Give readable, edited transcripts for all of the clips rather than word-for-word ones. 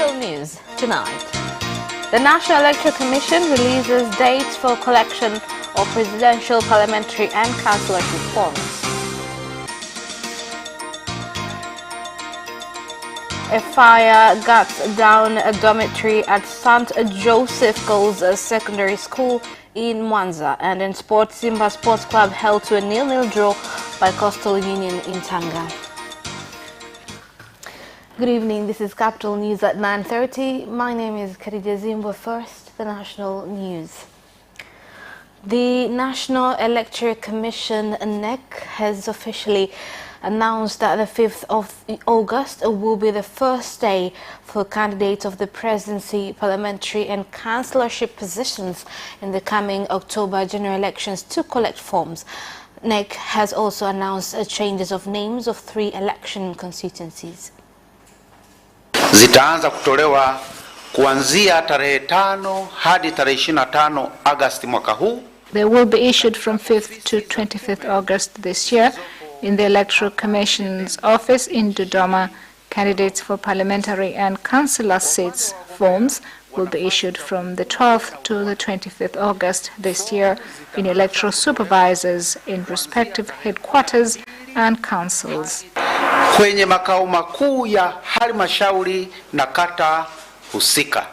Capital News tonight. The National Electoral Commission releases dates for collection of presidential, parliamentary and councillorship forms. A fire guts down a dormitory at St. Joseph Girls Secondary School in Mwanza, and in sports, Simba Sports Club held to a 0-0 draw by Coastal Union in Tanga. Good evening, this is Capital News at 9:30. My name is Khadija Zimbo. First, the national news. The National Electoral Commission, NEC, has officially announced that the 5th of August will be the first day for candidates of the presidency, parliamentary and councillorship positions in the coming October general elections to collect forms. NEC has also announced changes of names of 3 election constituencies. Zitaanza kutolewa kuanzia tarehe 5 hadi tarehe 25 Agosti mwaka huu. They will be issued from 5th to 25th August this year in the Electoral Commission's office in Dodoma. Candidates for parliamentary and councillor seats forms will be issued from the 12th to the 25th August this year in electoral supervisors in respective headquarters and councils. Kwenye makao makuu ya halmashauri na kata husika.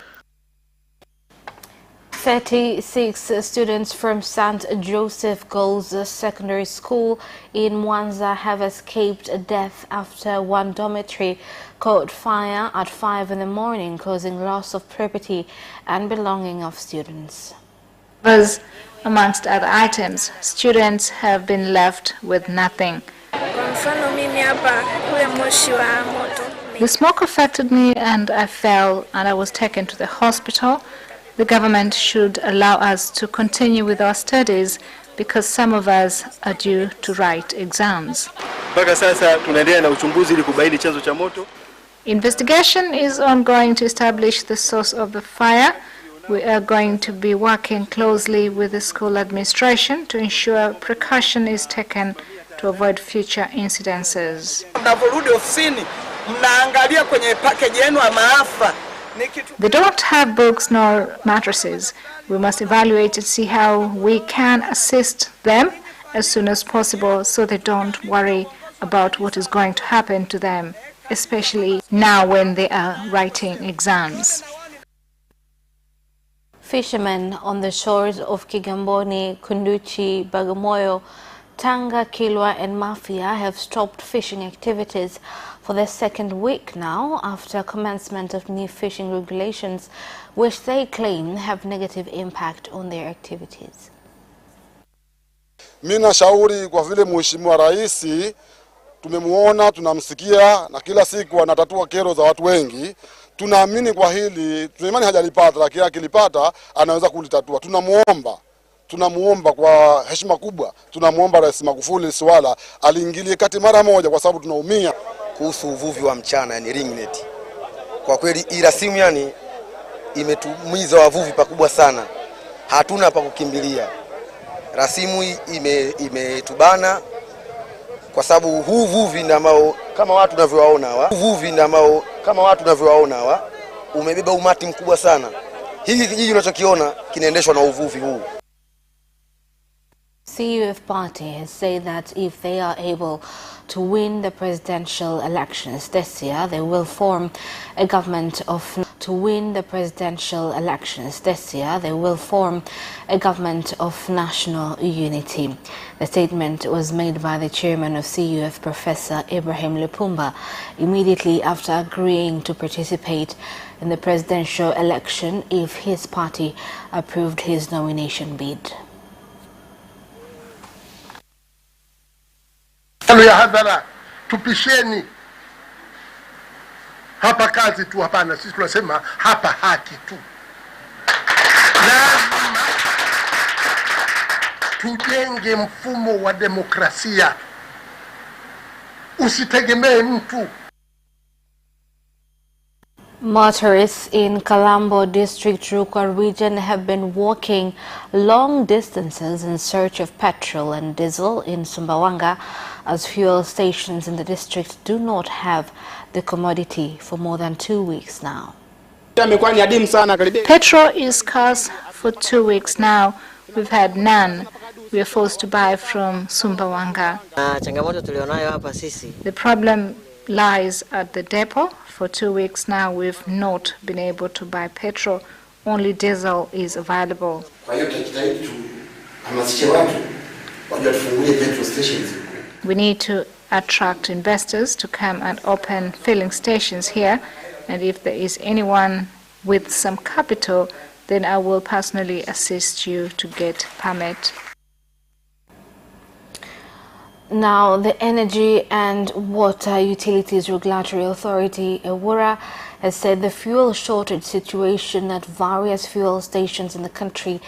36 students from St. Joseph Girls Secondary School in Mwanza have escaped death after one dormitory caught fire at 5 in the morning, causing loss of property and belonging of students. Amongst other items, students have been left with nothing. The smoke affected me and I fell and I was taken to the hospital. The government should allow us to continue with our studies because some of us are due to write exams. Investigation is ongoing to establish the source of the fire. We are going to be working closely with the school administration to ensure precaution is taken to avoid future incidences. They don't have books nor mattresses. We must evaluate and see how we can assist them as soon as possible so they don't worry about what is going to happen to them, especially now when they are writing exams. Fishermen on the shores of Kigamboni, Kunduchi, Bagamoyo, Tanga, Kilwa and Mafia have stopped fishing activities for the second week now after commencement of new fishing regulations, which they claim have negative impact on their activities. Mina shauri kwa vile Mheshimiwa Rais tumemuona, tunamsikia na kila siku anatatua kero za watu wengi. Tunaamini kwa hili, tunaimani hajalipata, lakini akilipata anaweza kulitatua. Tunamuomba kwa heshima kubwa, tunamuomba Rais Magufuli swala aliingilie kati mara moja, kwa sababu tunaumia kuhusu uvuvi wa mchana, yani ring net. Kwa kweli hii rasimu yani imetumiza wavuvi pakubwa sana. Hatuna pa kukimbilia. Rasimu hii imetubana kwa sababu huu uvuvi ndio kama watu tunavyowaona hawa umebeba umati mkubwa sana. Hiki kijiji unachokiona kinaendeshwa na uvuvi huu. CUF party has said that if they are able to win the presidential elections this year, they will form a government of national unity. The statement was made by the chairman of CUF, Professor Ibrahim Lipumba, immediately after agreeing to participate in the presidential election if his party approved his nomination bid. Ya hadhara, tupisheni. Hapa kazi tu, hapana. Sisi tunasema hapa haki tu. Lazima tujenge mfumo wa demokrasia. Usitegemee mtu. Motorists in Kalambo District, Rukwa region have been walking long distances in search of petrol and diesel in Sumbawanga, as fuel stations in the district do not have the commodity for more than 2 weeks now. Petrol is scarce for 2 weeks now. We've had none. We are forced to buy from Sumbawanga. The problem lies at the depot. For 2 weeks now, we've not been able to buy petrol. Only diesel is available. We need to attract investors to come and open filling stations here, and if there is anyone with some capital, then I will personally assist you to get permit. Now, the Energy and Water Utilities Regulatory Authority, EWURA, has said the fuel shortage situation at various fuel stations in the country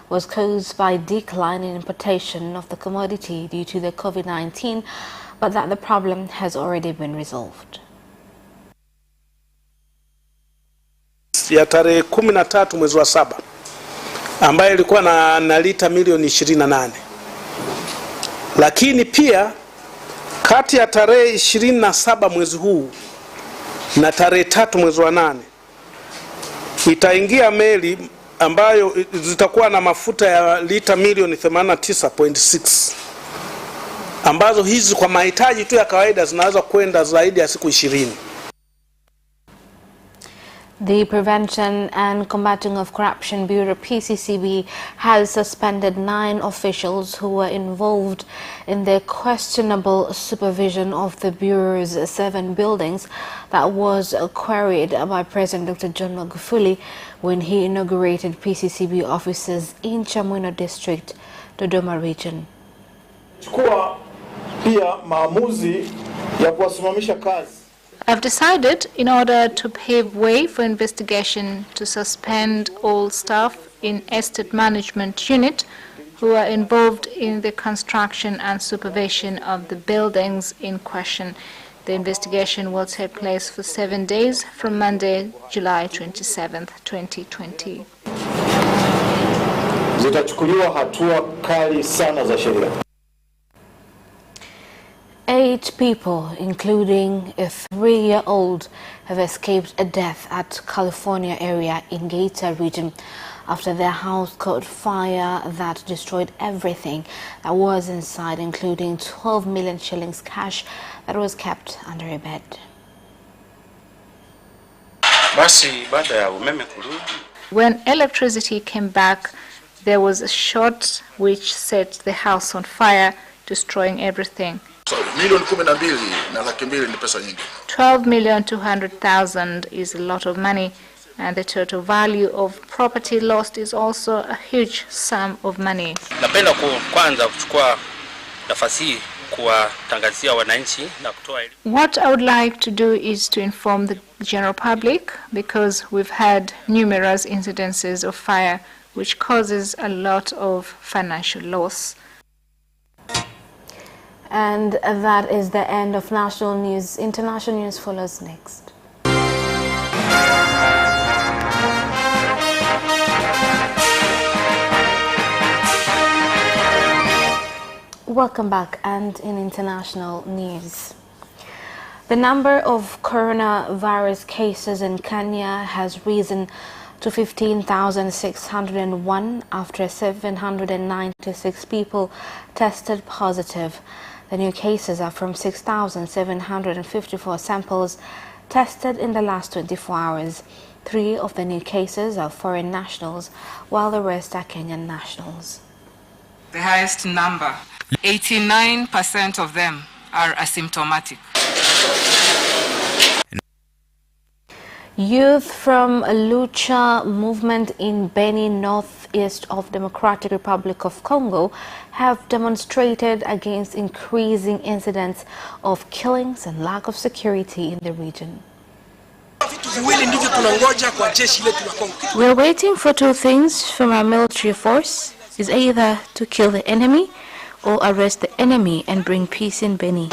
was caused by decline in importation of the commodity due to the COVID-19, but that the problem has already been resolved. Ya tarehe 13 mwezi wa 7 ambayo ilikuwa na lita milioni 28, lakini pia kati ya tarehe 27 mwezi huu na tarehe 3 mwezi wa 8 itaingia meli ambayo zitakuwa na mafuta ya lita milioni 89.6, ambazo hizi kwa mahitaji tu ya kawaida zinaweza kwenda zaidi ya siku 20. The Prevention and Combating of Corruption Bureau, PCCB, has suspended 9 officials who were involved in the questionable supervision of the Bureau's 7 buildings that was queried by President Dr. John Magufuli when he inaugurated PCCB offices in Chamwino District, Dodoma Region. I've decided, in order to pave way for investigation, to suspend all staff in Estate Management Unit who are involved in the construction and supervision of the buildings in question. The investigation will take place for 7 days from Monday, July 27th, 2020. Zitachukuliwa hatua kali sana za sheria. 8 people, including a 3-year-old, have escaped a death at California area in Gator region after their house caught fire that destroyed everything that was inside, including 12 million shillings cash that was kept under a bed. When electricity came back, there was a shot which set the house on fire, destroying everything. 12,200,000 is a lot of money, and the total value of property lost is also a huge sum of money. Napenda kwanza kuchukua nafasi kuwatangazia wananchi na kutoa elimu. What I would like to do is to inform the general public, because we've had numerous incidences of fire which causes a lot of financial loss. And that is the end of national news. International news follows next. Welcome back, and in international news. The number of coronavirus cases in Kenya has risen to 15,601 after 796 people tested positive. The new cases are from 6,754 samples tested in the last 24 hours. 3 of the new cases are foreign nationals, while the rest are Kenyan nationals. The highest number, 89% of them are asymptomatic. Youth from Lucha movement in Beni, northeast of Democratic Republic of Congo, have demonstrated against increasing incidents of killings and lack of security in the region. We're waiting for 2 things from our military force, is either to kill the enemy or arrest the enemy and bring peace in Beni.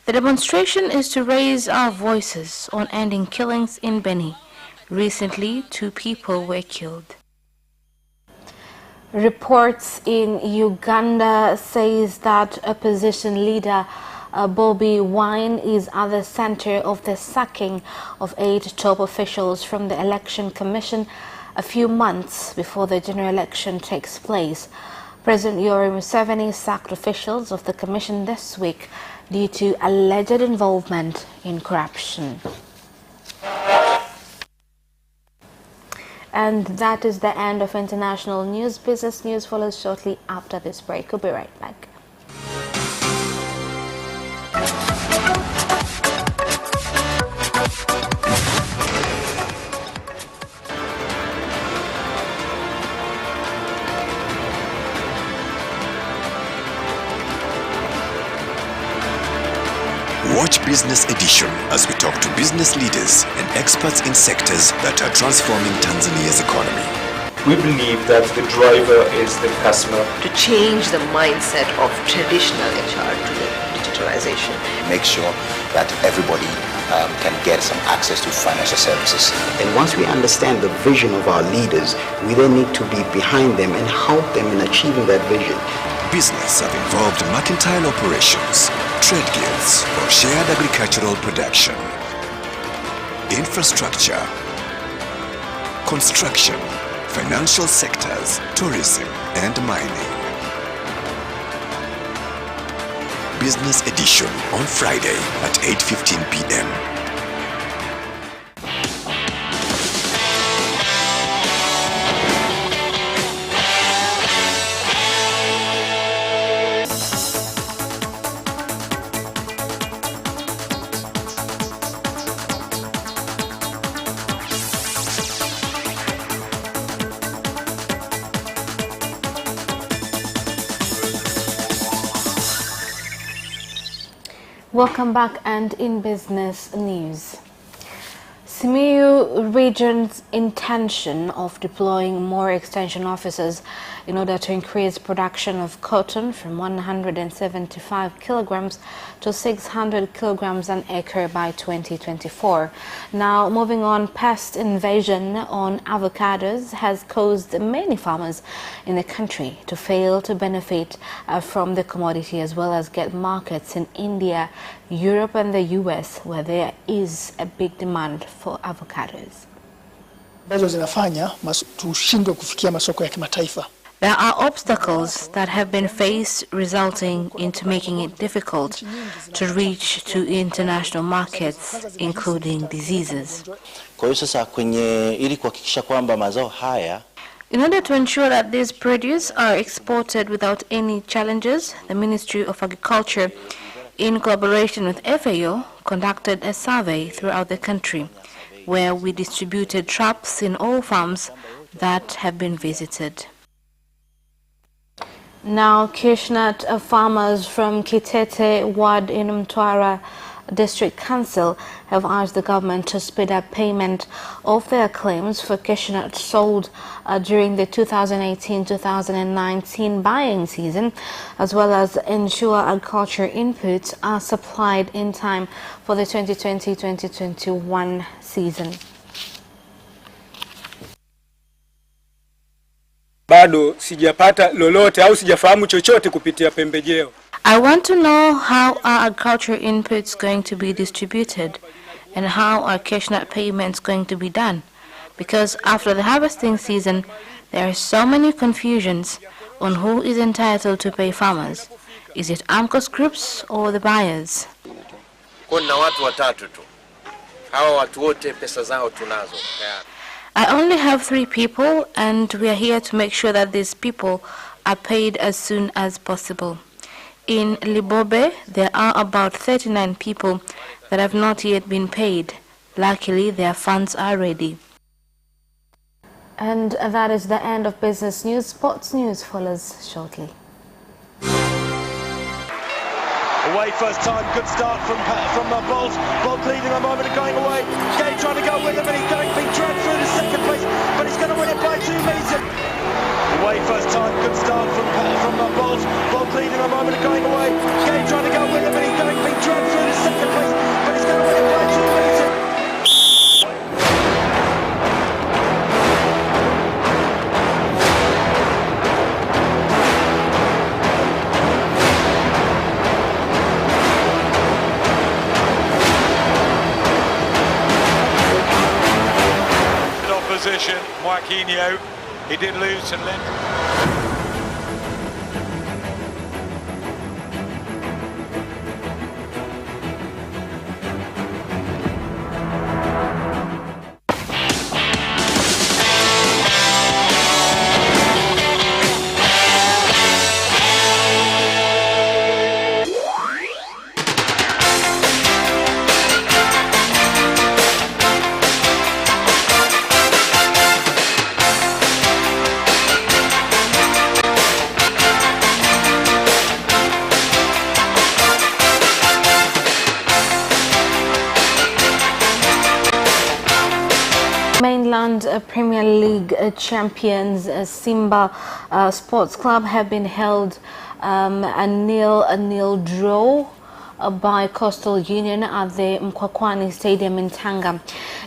The demonstration is to raise our voices on ending killings in Beni. Recently, 2 people were killed. Reports in Uganda says that opposition leader Bobi Wine is at the center of the sacking of 8 top officials from the Election Commission a few months before the general election takes place. President Yoweri Museveni sacked officials of the commission this week due to alleged involvement in corruption. And that is the end of international news. Business news follows shortly after this break. We'll be right back. Watch Business Edition as we talk to business leaders and experts in sectors that are transforming Tanzania's economy. We believe that the driver is the customer. To change the mindset of traditional HR to the digitalization. Make sure that everybody can get some access to financial services. And once we understand the vision of our leaders, we then need to be behind them and help them in achieving that vision. Business have involved mercantile operations, trade guilds, or shared agricultural production, infrastructure, construction, financial sectors, tourism, and mining. Business Edition on Friday at 8:15 p.m. Welcome back, and in business news. Simiyu Region's intention of deploying more extension officers in order to increase production of cotton from 175 kilograms to 600 kilograms an acre by 2024. Now, moving on, pest invasion on avocados has caused many farmers in the country to fail to benefit from the commodity, as well as get markets in India, Europe and the US, where there is a big demand for avocados. There are obstacles that have been faced, resulting into making it difficult to reach to international markets, including diseases. In order to ensure that these produce are exported without any challenges, the Ministry of Agriculture, in collaboration with FAO, conducted a survey throughout the country, where we distributed traps in all farms that have been visited. Now, Kishnat farmers from Kitete Ward in Mtwara District Council have asked the government to speed up payment of their claims for Kishnat sold during the 2018-2019 buying season, as well as ensure agriculture inputs are supplied in time for the 2020-2021 season. Bado sijapata lolote au sijafahamu chochote kupitia pembejeo. I want to know how our agriculture inputs going to be distributed and how our cashnut payments going to be done, because after the harvesting season there are so many confusions on who is entitled to pay farmers. Is it AMCOS groups or the buyers? Kuna watu watatu tu. Hawa watu wote pesa zao tunazo. I only have 3 people, and we are here to make sure that these people are paid as soon as possible. In Libobe, there are about 39 people that have not yet been paid. Luckily, their funds are ready. And that is the end of business news. Sports news follows shortly. Away first time, good start from Bolt. Bolt leading a moment and going away. Gay trying to go with him, and he's going to be dragged through to second place, but he's going to win it by 2 meters. Away first time, good start from Bolt. Bolt leading a moment and going away. Gay trying to go with him, and he's going to be dragged through to second place, but he's going to win it by 2 meters. action. Joaquinho, he did lose to Lynn. Mainland Premier League champions Simba Sports Club have been held a nil draw by Coastal Union at the Mkwakwani Stadium in Tanga.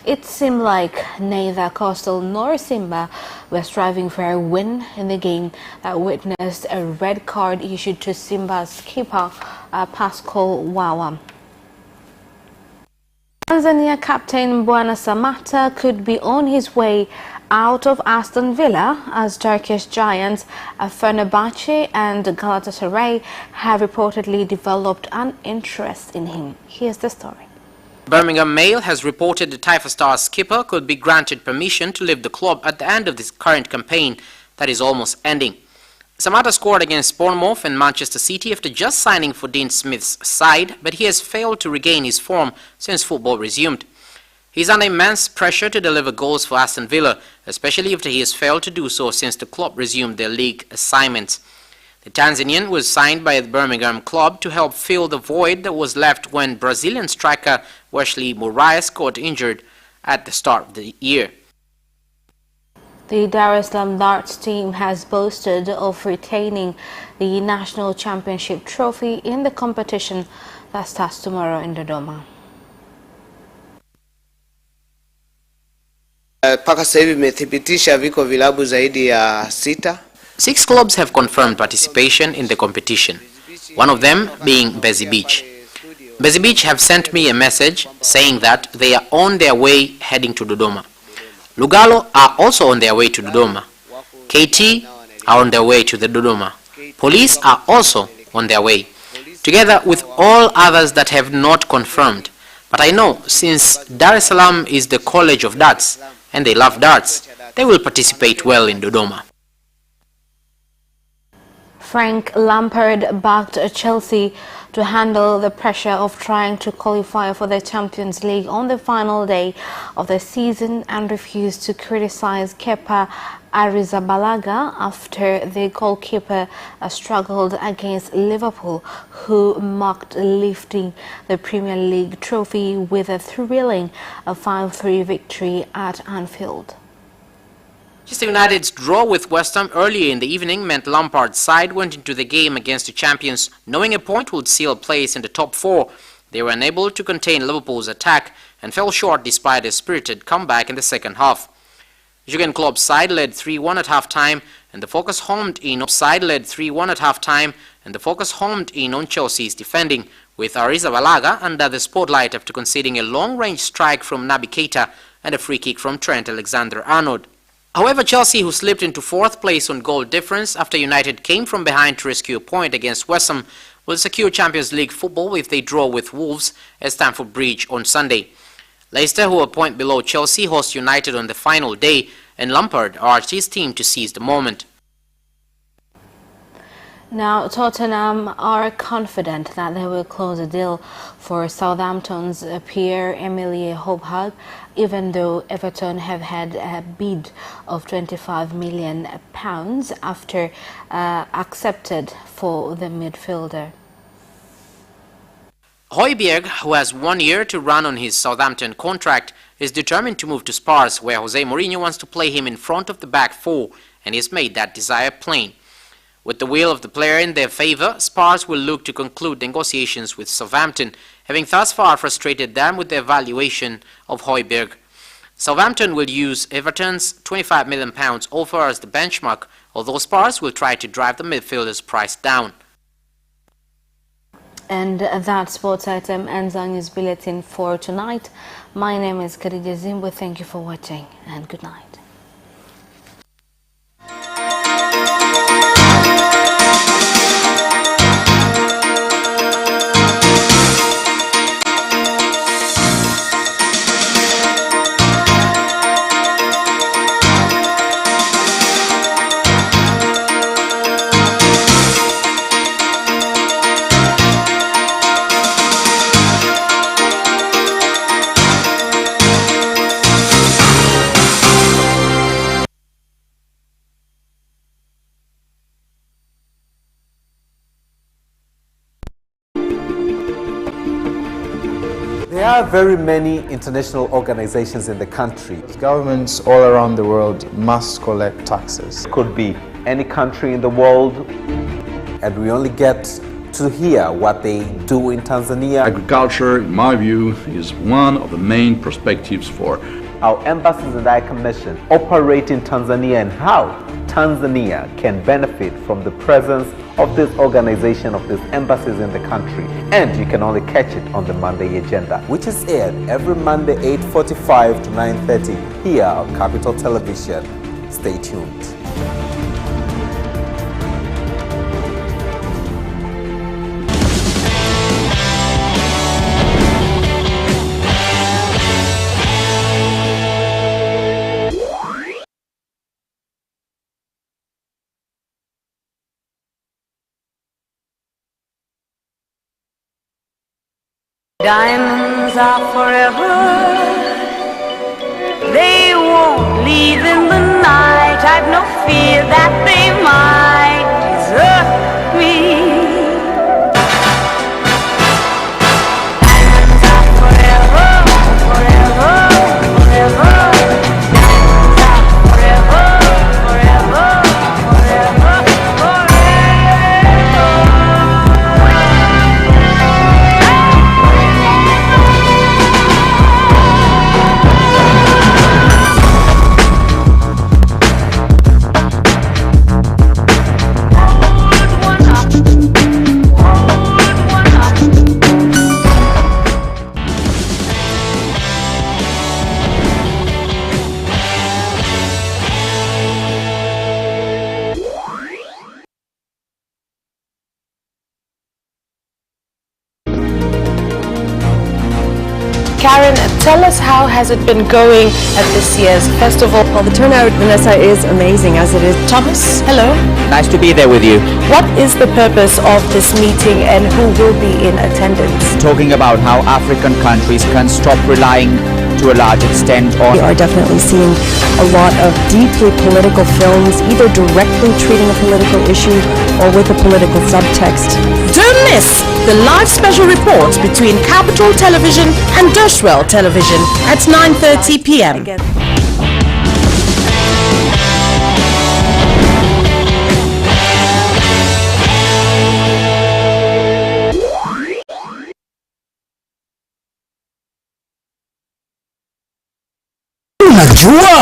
It seemed like neither Coastal nor Simba were striving for a win in the game that witnessed a red card issued to Simba's keeper Pascal Wawa. Tanzania captain Bwana Samata could be on his way out of Aston Villa as Turkish giants Fenerbahce and Galatasaray have reportedly developed an interest in him. Here's the story. Birmingham Mail has reported the Taifa Stars skipper could be granted permission to leave the club at the end of this current campaign that is almost ending. Samata scored against Bournemouth and Manchester City after just signing for Dean Smith's side, but he has failed to regain his form since football resumed. He's under immense pressure to deliver goals for Aston Villa, especially after he has failed to do so since the club resumed their league assignments. The Tanzanian was signed by the Birmingham club to help fill the void that was left when Brazilian striker Wesley Moraes got injured at the start of the year. The Dar es Salaam darts team has boasted of retaining the national championship trophy in the competition that starts tomorrow in Dodoma. Paka sasa hivi imethibitisha viko vilabu zaidi ya 6. 6 clubs have confirmed participation in the competition, one of them being Mbezi Beach. Mbezi Beach have sent me a message saying that they are on their way heading to Dodoma. Lugalo are also on their way to Dodoma. KT are on their way to the Dodoma. Police are also on their way, together with all others that have not confirmed. But I know since Dar es Salaam is the college of darts, and they love darts, they will participate well in Dodoma. Frank Lampard backed Chelsea to handle the pressure of trying to qualify for the Champions League on the final day of the season and refused to criticize Kepa Arrizabalaga after the goalkeeper struggled against Liverpool, who mocked lifting the Premier League trophy with a thrilling 5-3 victory at Anfield. Manchester United's draw with West Ham earlier in the evening meant Lampard's side went into the game against the champions knowing a point would seal place in the top 4. They were unable to contain Liverpool's attack and fell short despite a spirited comeback in the second half. Jurgen Klopp's side led 3-1 at half-time, and the focus homed in on Chelsea's defending, with Arrizabalaga under the spotlight after conceding a long-range strike from Naby Keita and a free kick from Trent Alexander-Arnold. However, Chelsea, who slipped into 4th place on goal difference after United came from behind to rescue a point against West Ham, will secure Champions League football if they draw with Wolves at Stamford Bridge on Sunday. Leicester, who are a point below Chelsea, host United on the final day, and Lampard urged his team to seize the moment. Now, Tottenham are confident that they will close a deal for Southampton's Pierre-Emile Hobhag, even though Everton have had a bid of £25 million after accepted for the midfielder. Højbjerg, who has 1 year to run on his Southampton contract, is determined to move to Spurs, where Jose Mourinho wants to play him in front of the back 4, and he has made that desire plain. With the will of the player in their favour, Spurs will look to conclude negotiations with Southampton, having thus far frustrated them with their valuation of Højbjerg. Southampton will use Everton's £25 million offer as the benchmark, although Spurs will try to drive the midfielder's price down. And that sports item ends our news bulletin for tonight. My name is Khadija Zimbo. Thank you for watching and good night. are very many international organizations in the country. Governments all around the world must collect taxes. Could be any country in the world, and we only get to hear what they do in Tanzania. Agriculture, in my view, is one of the main perspectives for our embassies and high commission operate in Tanzania and how Tanzania can benefit from the presence of this organization, of these embassies in the country. And you can only catch it on the Monday Agenda, which is aired every Monday 8:45 to 9:30 here on Capital Television. Stay tuned. Diamonds are forever. They won't leave in the night. I've no fear that they might desert me. Diamonds are forever, forever, forever. Diamonds are forever, forever, forever, forever. Karen, tell us how has it been going at this year's festival? Well, the turnout, Vanessa, is amazing as it is. Thomas, hello. Nice to be there with you. What is the purpose of this meeting and who will be in attendance? Talking about how African countries can stop relying to a large extent on... We are definitely seeing a lot of deeply political films, either directly treating a political issue or with a political subtext. Don't miss the live special reports between Capital Television and Dashwell Television at 9:30 p.m. Unajua